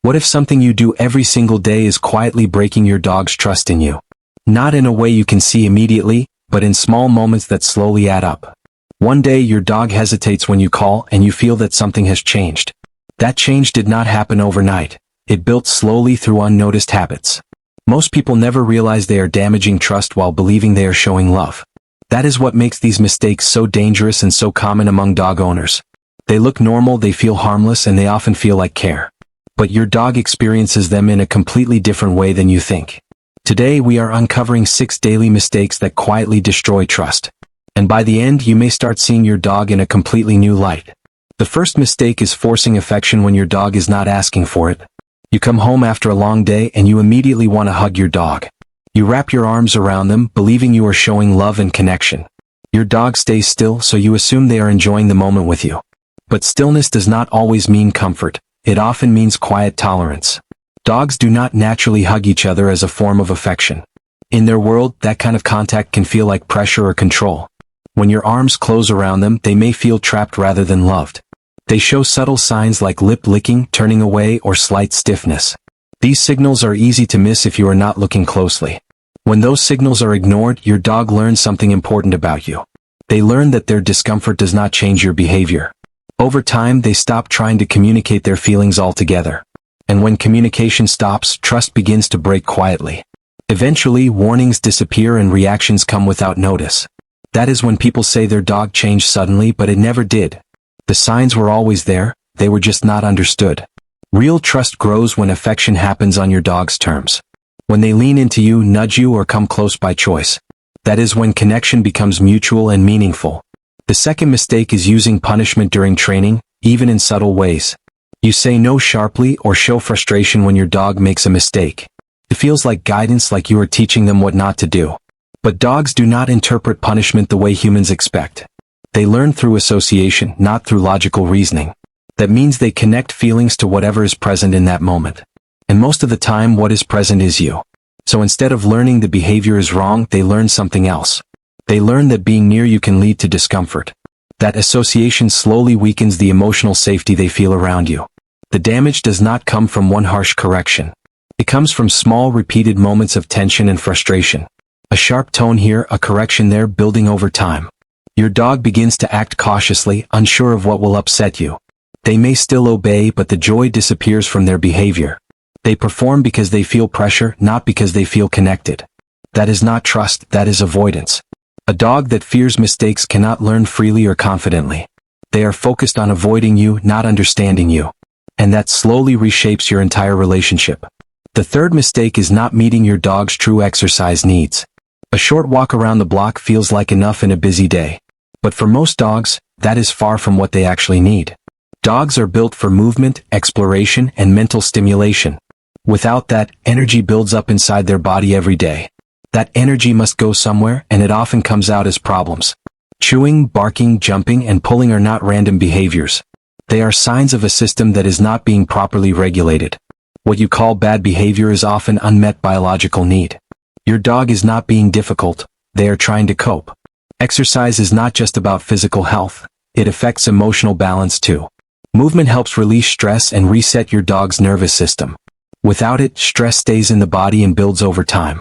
What if something you do every single day is quietly breaking your dog's trust in you? Not in a way you can see immediately, but in small moments that slowly add up. One day your dog hesitates when you call and you feel that something has changed. That change did not happen overnight. It built slowly through unnoticed habits. Most people never realize they are damaging trust while believing they are showing love. That is what makes these mistakes so dangerous and so common among dog owners. They look normal, they feel harmless, and they often feel like care. But your dog experiences them in a completely different way than you think. Today we are uncovering 6 daily mistakes that quietly destroy trust. And by the end, you may start seeing your dog in a completely new light. The first mistake is forcing affection when your dog is not asking for it. You come home after a long day and you immediately want to hug your dog. You wrap your arms around them, believing you are showing love and connection. Your dog stays still, so you assume they are enjoying the moment with you. But stillness does not always mean comfort. It often means quiet tolerance. Dogs do not naturally hug each other as a form of affection. In their world, that kind of contact can feel like pressure or control. When your arms close around them, they may feel trapped rather than loved. They show subtle signs like lip licking, turning away, or slight stiffness. These signals are easy to miss if you are not looking closely. When those signals are ignored, your dog learns something important about you. They learn that their discomfort does not change your behavior. Over time, they stop trying to communicate their feelings altogether. And when communication stops, trust begins to break quietly. Eventually, warnings disappear and reactions come without notice. That is when people say their dog changed suddenly, but it never did. The signs were always there, they were just not understood. Real trust grows when affection happens on your dog's terms. When they lean into you, nudge you, or come close by choice. That is when connection becomes mutual and meaningful. The second mistake is using punishment during training, even in subtle ways. You say no sharply or show frustration when your dog makes a mistake. It feels like guidance, like you are teaching them what not to do. But dogs do not interpret punishment the way humans expect. They learn through association, not through logical reasoning. That means they connect feelings to whatever is present in that moment. And most of the time, what is present is you. So instead of learning the behavior is wrong, they learn something else. They learn that being near you can lead to discomfort. That association slowly weakens the emotional safety they feel around you. The damage does not come from one harsh correction. It comes from small, repeated moments of tension and frustration. A sharp tone here, a correction there, building over time. Your dog begins to act cautiously, unsure of what will upset you. They may still obey, but the joy disappears from their behavior. They perform because they feel pressure, not because they feel connected. That is not trust, that is avoidance. A dog that fears mistakes cannot learn freely or confidently. They are focused on avoiding you, not understanding you. And that slowly reshapes your entire relationship. The third mistake is not meeting your dog's true exercise needs. A short walk around the block feels like enough in a busy day. But for most dogs, that is far from what they actually need. Dogs are built for movement, exploration, and mental stimulation. Without that, energy builds up inside their body every day. That energy must go somewhere, and it often comes out as problems. Chewing, barking, jumping, and pulling are not random behaviors. They are signs of a system that is not being properly regulated. What you call bad behavior is often unmet biological need. Your dog is not being difficult, they are trying to cope. Exercise is not just about physical health, it affects emotional balance too. Movement helps release stress and reset your dog's nervous system. Without it, stress stays in the body and builds over time.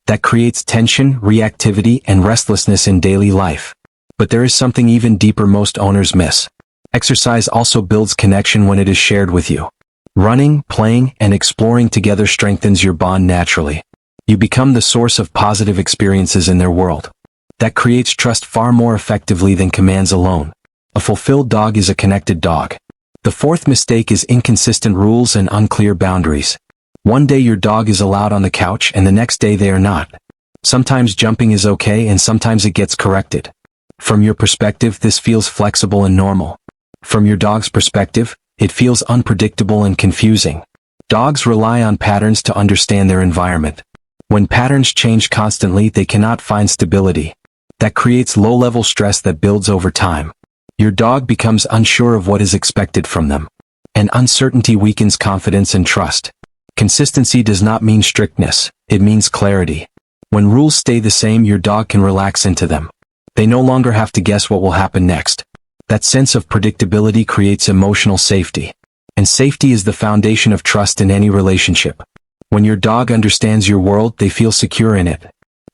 That creates tension, reactivity, and restlessness in daily life. But there is something even deeper most owners miss. Exercise also builds connection when it is shared with you. Running, playing, and exploring together strengthens your bond naturally. You become the source of positive experiences in their world. That creates trust far more effectively than commands alone. A fulfilled dog is a connected dog. The fourth mistake is inconsistent rules and unclear boundaries. One day your dog is allowed on the couch and the next day they are not. Sometimes jumping is okay and sometimes it gets corrected. From your perspective, this feels flexible and normal. From your dog's perspective, it feels unpredictable and confusing. Dogs rely on patterns to understand their environment. When patterns change constantly, they cannot find stability. That creates low-level stress that builds over time. Your dog becomes unsure of what is expected from them. And uncertainty weakens confidence and trust. Consistency does not mean strictness, it means clarity. When rules stay the same, your dog can relax into them. They no longer have to guess what will happen next. That sense of predictability creates emotional safety. And safety is the foundation of trust in any relationship. When your dog understands your world, they feel secure in it.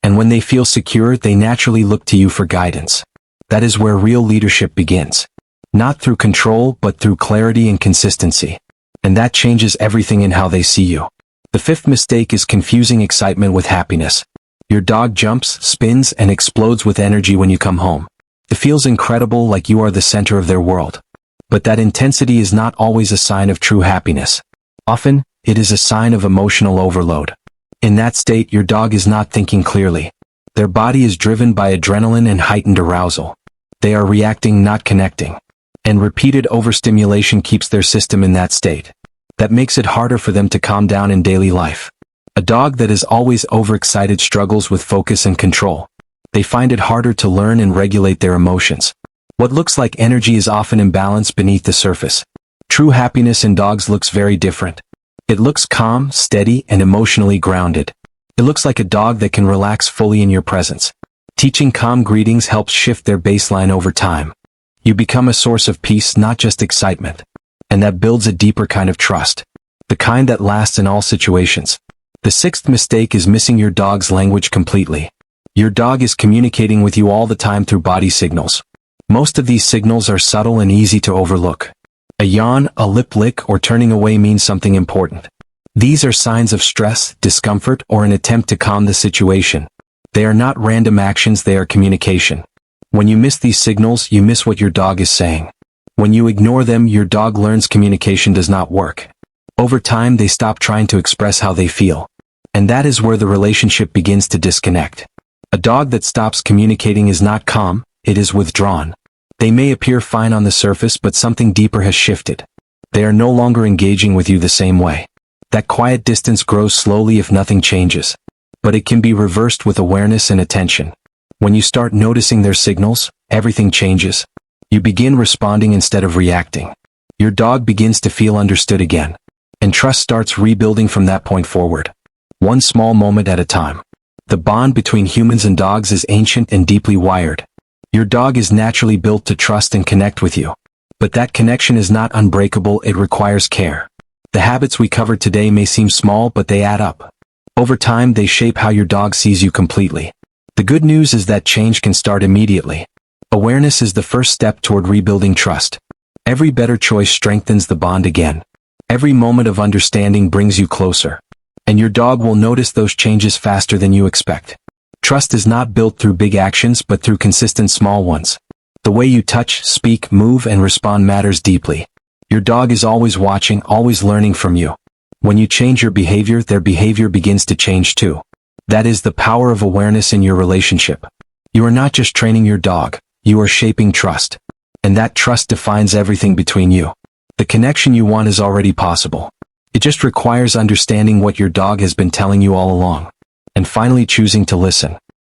And when they feel secure, they naturally look to you for guidance. That is where real leadership begins. Not through control, but through clarity and consistency. And that changes everything in how they see you. The fifth mistake is confusing excitement with happiness. Your dog jumps, spins, and explodes with energy when you come home. It feels incredible, like you are the center of their world. But that intensity is not always a sign of true happiness. Often, it is a sign of emotional overload. In that state, your dog is not thinking clearly. Their body is driven by adrenaline and heightened arousal. They are reacting, not connecting. And repeated overstimulation keeps their system in that state. That makes it harder for them to calm down in daily life. A dog that is always overexcited struggles with focus and control. They find it harder to learn and regulate their emotions. What looks like energy is often imbalanced beneath the surface. True happiness in dogs looks very different. It looks calm, steady, and emotionally grounded. It looks like a dog that can relax fully in your presence. Teaching calm greetings helps shift their baseline over time. You become a source of peace, not just excitement. And that builds a deeper kind of trust. The kind that lasts in all situations. The sixth mistake is missing your dog's language completely. Your dog is communicating with you all the time through body signals. Most of these signals are subtle and easy to overlook. A yawn, a lip lick, or turning away means something important. These are signs of stress, discomfort, or an attempt to calm the situation. They are not random actions, they are communication. When you miss these signals, you miss what your dog is saying. When you ignore them, your dog learns communication does not work. Over time, they stop trying to express how they feel. And that is where the relationship begins to disconnect. A dog that stops communicating is not calm, it is withdrawn. They may appear fine on the surface, but something deeper has shifted. They are no longer engaging with you the same way. That quiet distance grows slowly if nothing changes. But it can be reversed with awareness and attention. When you start noticing their signals, everything changes. You begin responding instead of reacting. Your dog begins to feel understood again. And trust starts rebuilding from that point forward. One small moment at a time. The bond between humans and dogs is ancient and deeply wired. Your dog is naturally built to trust and connect with you. But that connection is not unbreakable, it requires care. The habits we covered today may seem small, but they add up. Over time, they shape how your dog sees you completely. The good news is that change can start immediately. Awareness is the first step toward rebuilding trust. Every better choice strengthens the bond again. Every moment of understanding brings you closer. And your dog will notice those changes faster than you expect. Trust is not built through big actions, but through consistent small ones. The way you touch, speak, move, and respond matters deeply. Your dog is always watching, always learning from you. When you change your behavior, their behavior begins to change too. That is the power of awareness in your relationship. You are not just training your dog, you are shaping trust. And that trust defines everything between you. The connection you want is already possible. It just requires understanding what your dog has been telling you all along. And finally choosing to listen.